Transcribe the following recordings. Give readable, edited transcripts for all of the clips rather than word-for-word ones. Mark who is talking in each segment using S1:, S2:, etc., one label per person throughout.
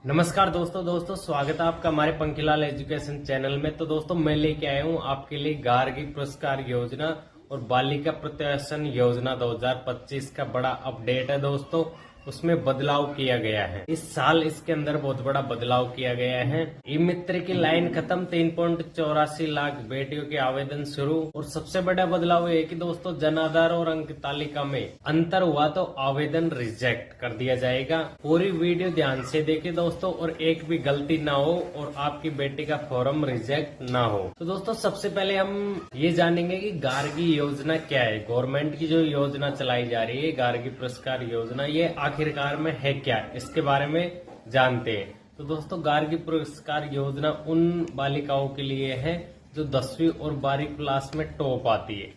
S1: नमस्कार दोस्तों स्वागत है आपका हमारे पंखीलाल एजुकेशन चैनल में। तो दोस्तों मैं लेके आया हूँ आपके लिए गार्गी पुरस्कार योजना और बालिका प्रत्याशन योजना 2025 का बड़ा अपडेट है दोस्तों। उसमें बदलाव किया गया है इस साल, इसके अंदर बहुत बड़ा बदलाव किया गया है। ई मित्र की लाइन खत्म, 3.84 लाख बेटियों के आवेदन शुरू। और सबसे बड़ा बदलाव ये है कि दोस्तों जन आधार और अंक तालिका में अंतर हुआ तो आवेदन रिजेक्ट कर दिया जाएगा। पूरी वीडियो ध्यान से देखें दोस्तों, और एक भी गलती ना हो और आपकी बेटी का फॉर्म रिजेक्ट ना हो। तो दोस्तों सबसे पहले हम ये जानेंगे कि गार्गी योजना क्या है। गवर्नमेंट की जो योजना चलाई जा रही है गार्गी पुरस्कार योजना, ये आखिरकार में है क्या, इसके बारे में जानते हैं। तो दोस्तों गार्गी पुरस्कार योजना उन बालिकाओं के लिए है जो 10वीं और 12वीं क्लास में टॉप आती है।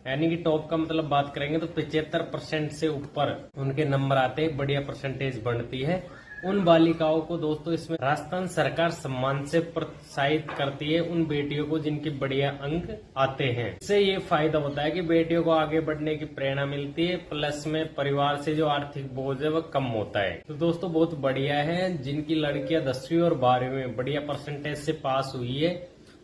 S1: यानी कि टॉप का मतलब बात करेंगे तो 75% से ऊपर उनके नंबर आते हैं, बढ़िया परसेंटेज बनती है। उन बालिकाओं को दोस्तों इसमें राजस्थान सरकार सम्मान से प्रोत्साहित करती है, उन बेटियों को जिनके बढ़िया अंक आते हैं। इससे ये फायदा होता है कि बेटियों को आगे बढ़ने की प्रेरणा मिलती है, प्लस में परिवार से जो आर्थिक बोझ है वो कम होता है। तो दोस्तों बहुत बढ़िया है। जिनकी लड़कियां 10वीं और 12वीं में बढ़िया परसेंटेज से पास हुई है,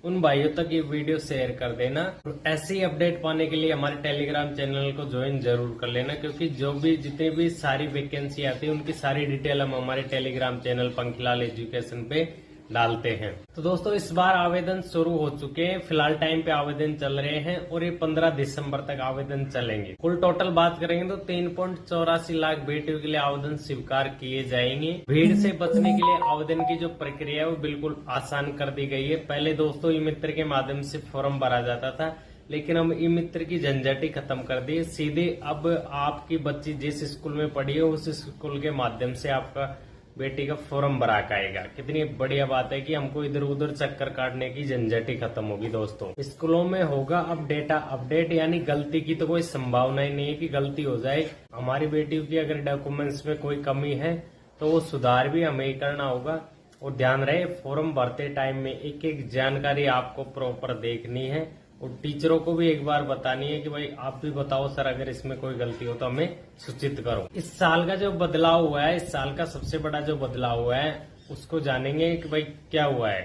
S1: उन भाइयों तक ये वीडियो शेयर कर देना। तो ऐसी अपडेट पाने के लिए हमारे टेलीग्राम चैनल को ज्वाइन जरूर कर लेना, क्योंकि जो भी जितनी भी सारी वैकेंसी आती है उनकी सारी डिटेल हम हमारे टेलीग्राम चैनल पंखीलाल एजुकेशन पे डालते हैं। तो दोस्तों इस बार आवेदन शुरू हो चुके हैं, फिलहाल टाइम पे आवेदन चल रहे हैं और ये 15 दिसंबर तक आवेदन चलेंगे। कुल टोटल बात करेंगे तो 3.84 लाख बेटियों के लिए आवेदन स्वीकार किए जाएंगे। भीड़ से बचने के लिए आवेदन की जो प्रक्रिया है वो बिल्कुल आसान कर दी गई है। पहले दोस्तों ई मित्र के माध्यम से फॉर्म भरा जाता था, लेकिन हम ई मित्र की झंझट ही खत्म कर दी। सीधे अब आपकी बच्ची जिस स्कूल में पढ़ी है उस स्कूल के माध्यम से आपका बेटी का फॉर्म भरा के आएगा। कितनी बढ़िया बात है कि हमको इधर उधर चक्कर काटने की झंझट ही खत्म होगी। दोस्तों स्कूलों में होगा अब डेटा अपडेट, यानी गलती की तो कोई संभावना ही नहीं है कि गलती हो जाए। हमारी बेटियों की अगर डॉक्यूमेंट्स में कोई कमी है तो वो सुधार भी हमें ही करना होगा। और ध्यान रहे फॉर्म भरते टाइम में एक एक जानकारी आपको प्रॉपर देखनी है और टीचरों को भी एक बार बतानी है कि भाई आप भी बताओ सर, अगर इसमें कोई गलती हो तो हमें सूचित करो। इस साल का जो बदलाव हुआ है, इस साल का सबसे बड़ा जो बदलाव हुआ है उसको जानेंगे कि भाई क्या हुआ है।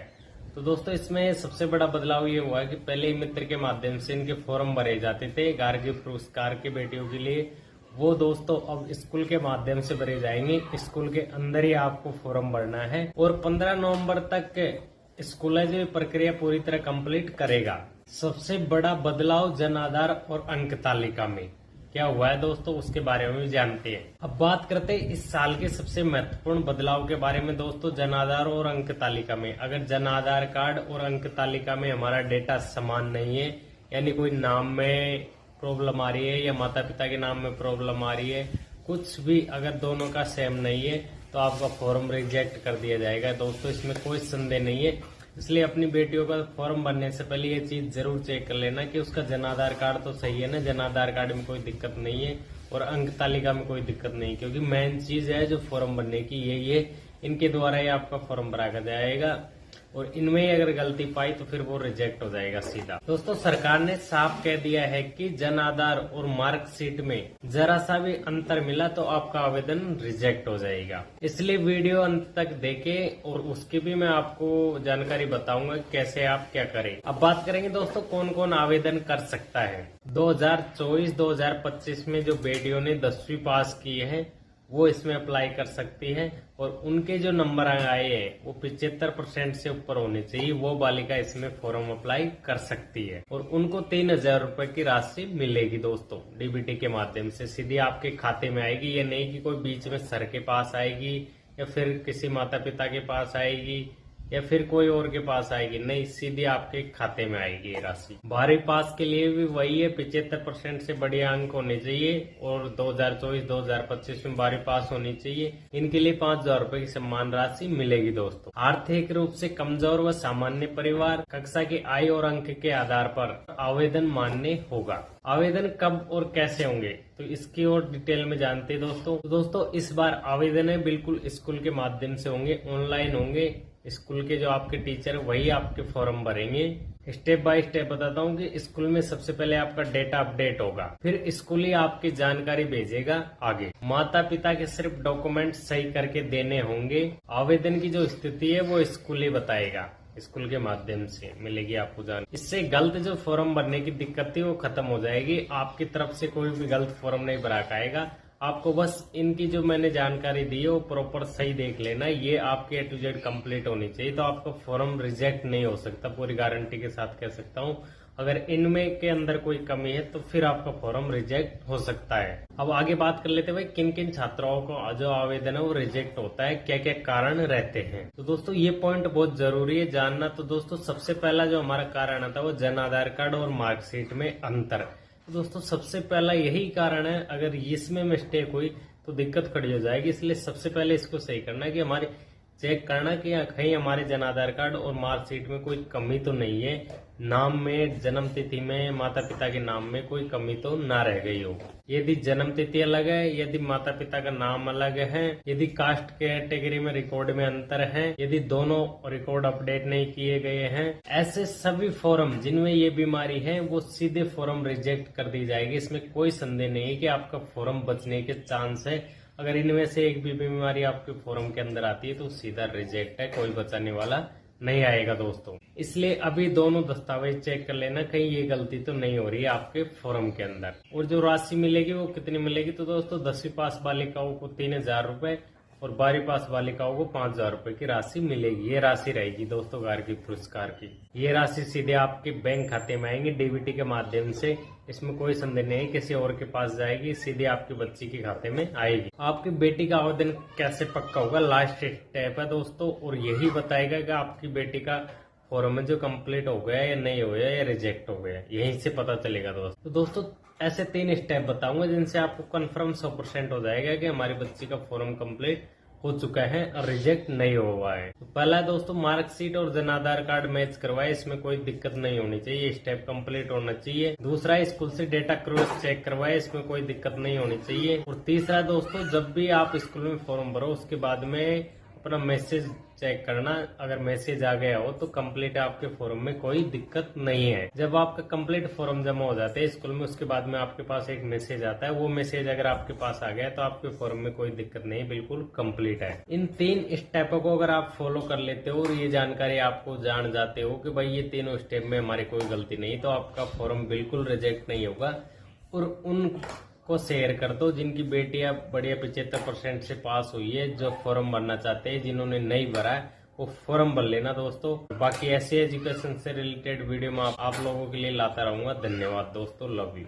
S1: तो दोस्तों इसमें सबसे बड़ा बदलाव ये हुआ है कि पहले मित्र के माध्यम से इनके फॉर्म भरे जाते थे गार्गी पुरस्कार के बेटियों के लिए, वो दोस्तों अब स्कूल के माध्यम से भरे जाएंगे। स्कूल के अंदर ही आपको फॉर्म भरना है और 15 नवंबर तक स्कूल जो प्रक्रिया पूरी तरह कंप्लीट करेगा। सबसे बड़ा बदलाव जन आधार और अंक तालिका में क्या हुआ है दोस्तों, उसके बारे में भी जानते हैं। अब बात करते हैं इस साल के सबसे महत्वपूर्ण बदलाव के बारे में। दोस्तों जन आधार और अंक तालिका में अगर जन आधार कार्ड और अंक तालिका में हमारा डेटा समान नहीं है, यानी कोई नाम में प्रॉब्लम आ रही है या माता पिता के नाम में प्रॉब्लम आ रही है, कुछ भी अगर दोनों का सेम नहीं है तो आपका फॉर्म रिजेक्ट कर दिया जाएगा। दोस्तों इसमें कोई संदेह नहीं है, इसलिए अपनी बेटियों का फॉर्म भरने से पहले ये चीज जरूर चेक कर लेना कि उसका जन आधार कार्ड तो सही है ना, जन आधार कार्ड में कोई दिक्कत नहीं है और अंक तालिका में कोई दिक्कत नहीं, क्योंकि मेन चीज है जो फॉर्म भरने की यही है। इनके द्वारा ही आपका फॉर्म भरा जाएगा और इनमें ही अगर गलती पाई तो फिर वो रिजेक्ट हो जाएगा सीधा। दोस्तों सरकार ने साफ कह दिया है कि जन आधार और मार्कशीट में जरा सा भी अंतर मिला तो आपका आवेदन रिजेक्ट हो जाएगा। इसलिए वीडियो अंत तक देखें और उसकी भी मैं आपको जानकारी बताऊंगा कैसे आप क्या करें। अब बात करेंगे दोस्तों कौन कौन आवेदन कर सकता है। 2024-2025 में जो बेटियों ने 10वीं पास की है वो इसमें अप्लाई कर सकती है और उनके जो नंबर आए हैं वो 75% से ऊपर होने चाहिए, वो बालिका इसमें फॉर्म अप्लाई कर सकती है और उनको 3000 रुपए की राशि मिलेगी दोस्तों, डीबीटी के माध्यम से सीधी आपके खाते में आएगी। ये नहीं कि कोई बीच में सर के पास आएगी या फिर किसी माता पिता के पास आएगी या फिर कोई और के पास आएगी, नहीं, सीधे आपके खाते में आएगी ये राशि। 12वीं पास के लिए भी वही है, 75% से बढ़िया अंक होने चाहिए और 2024-2025 में 12वीं पास होनी चाहिए। इनके लिए 5000 रुपए की सम्मान राशि मिलेगी दोस्तों। आर्थिक रूप से कमजोर व सामान्य परिवार कक्षा की आय और अंक के आधार पर आवेदन मान्य होगा। आवेदन कब और कैसे होंगे तो इसकी और डिटेल में जानते हैं दोस्तों। तो दोस्तों इस बार आवेदन है बिल्कुल स्कूल के माध्यम से होंगे, ऑनलाइन होंगे। स्कूल के जो आपके टीचर वही आपके फॉर्म भरेंगे स्टेप बाय स्टेप बताता हूँ कि स्कूल में सबसे पहले आपका डेटा अपडेट होगा, फिर स्कूल ही आपकी जानकारी भेजेगा आगे। माता पिता के सिर्फ डॉक्यूमेंट सही करके देने होंगे। आवेदन की जो स्थिति है वो स्कूल ही बताएगा, स्कूल के माध्यम से मिलेगी आपको जान। इससे गलत जो फॉर्म भरने की दिक्कत थी वो खत्म हो जाएगी। आपकी तरफ से कोई भी गलत फॉर्म नहीं भरा पाएगा। आपको बस इनकी जो मैंने जानकारी दी है वो प्रॉपर सही देख लेना। ये आपके A to Z कंप्लीट होनी चाहिए, तो आपका फॉर्म रिजेक्ट नहीं हो सकता, पूरी गारंटी के साथ कह सकता हूँ। अगर इनमें के अंदर कोई कमी है तो फिर आपका फॉर्म रिजेक्ट हो सकता है। अब आगे बात कर लेते हैं भाई किन किन छात्राओं को जो आवेदन है वो रिजेक्ट होता है, क्या क्या कारण रहते हैं। तो दोस्तों ये पॉइंट बहुत जरूरी है जानना। तो दोस्तों सबसे पहला जो हमारा कारण आता है वो जन आधार कार्ड और मार्कशीट में अंतर। तो दोस्तों सबसे पहला यही कारण है, अगर इसमें मिस्टेक हुई तो दिक्कत खड़ी हो जाएगी। इसलिए सबसे पहले इसको सही करना है कि हमारे चेक करना कि कहीं हमारे जन आधार कार्ड और मार्कशीट में कोई कमी तो नहीं है, नाम में, जन्म तिथि में, माता पिता के नाम में कोई कमी तो ना रह गई हो। यदि जन्म तिथि अलग है, यदि माता पिता का नाम अलग है, यदि कास्ट कैटेगरी में रिकॉर्ड में अंतर है, यदि दोनों रिकॉर्ड अपडेट नहीं किए गए हैं, ऐसे सभी फॉर्म जिनमें ये बीमारी है वो सीधे फॉर्म रिजेक्ट कर दी जाएगी। इसमें कोई संदेह नहीं है कि आपका फॉर्म बचने के चांस है। अगर इनमें से एक भी बीमारी आपके फॉर्म के अंदर आती है तो सीधा रिजेक्ट है, कोई बचाने वाला नहीं आएगा दोस्तों। इसलिए अभी दोनों दस्तावेज चेक कर लेना, कहीं ये गलती तो नहीं हो रही है आपके फॉर्म के अंदर। और जो राशि मिलेगी वो कितनी मिलेगी, तो दोस्तों 10वीं पास बालिकाओं को 3000 रुपए और 12वीं पास बालिकाओं को 5000 रुपए की राशि मिलेगी। ये राशि रहेगी दोस्तों गार्गी पुरस्कार की। ये राशि सीधे आपके बैंक खाते में आएंगे डीबीटी के माध्यम से। इसमें कोई संदेह नहीं, किसी और के पास जाएगी, सीधे आपके बच्ची के खाते में आएगी। आपकी बेटी का आवेदन कैसे पक्का होगा, लास्ट स्टेप है दोस्तों, और यही बताएगा कि आपकी बेटी का फॉर्म जो कंप्लीट हो गया या नहीं हो गया या रिजेक्ट हो गया, यहीं से पता चलेगा दोस्तों। तो दोस्तों ऐसे 3 स्टेप बताऊंगा जिनसे आपको कंफर्म 100% हो जाएगा कि हमारी बच्ची का फॉर्म कंप्लीट हो चुका है और रिजेक्ट नहीं हुआ है। तो पहला दोस्तों मार्कशीट और जन आधार कार्ड मैच करवाए, इसमें कोई दिक्कत नहीं होनी चाहिए, स्टेप कंप्लीट होना चाहिए। दूसरा स्कूल से डेटा क्रॉस चेक करवाए, इसमें कोई दिक्कत नहीं होनी चाहिए। और तीसरा दोस्तों जब भी आप स्कूल में फॉर्म भरो उसके बाद में अपना मैसेज चेक करना, अगर मैसेज आ गया हो तो कंप्लीट आपके फॉर्म में कोई दिक्कत नहीं है। जब आपका कंप्लीट फॉर्म जमा हो जाता है स्कूल में उसके बाद में आपके पास एक मैसेज आता है, वो मैसेज अगर आपके पास आ गया तो आपके फॉर्म में कोई दिक्कत नहीं, बिल्कुल कंप्लीट है। इन 3 स्टेपों को अगर आप फॉलो कर लेते हो और ये जानकारी आपको जान जाते हो कि भाई ये तीनों स्टेप में हमारी कोई गलती नहीं, तो आपका फॉर्म बिल्कुल रिजेक्ट नहीं होगा। और उन को शेयर कर दो जिनकी बेटियां बढ़िया 75% से पास हुई है, जो फॉर्म भरना चाहते हैं। जिन्होंने नहीं भरा है वो फॉर्म भर लेना दोस्तों। बाकी ऐसे एजुकेशन से रिलेटेड वीडियो में आप लोगों के लिए लाता रहूंगा। धन्यवाद दोस्तों, लव यू।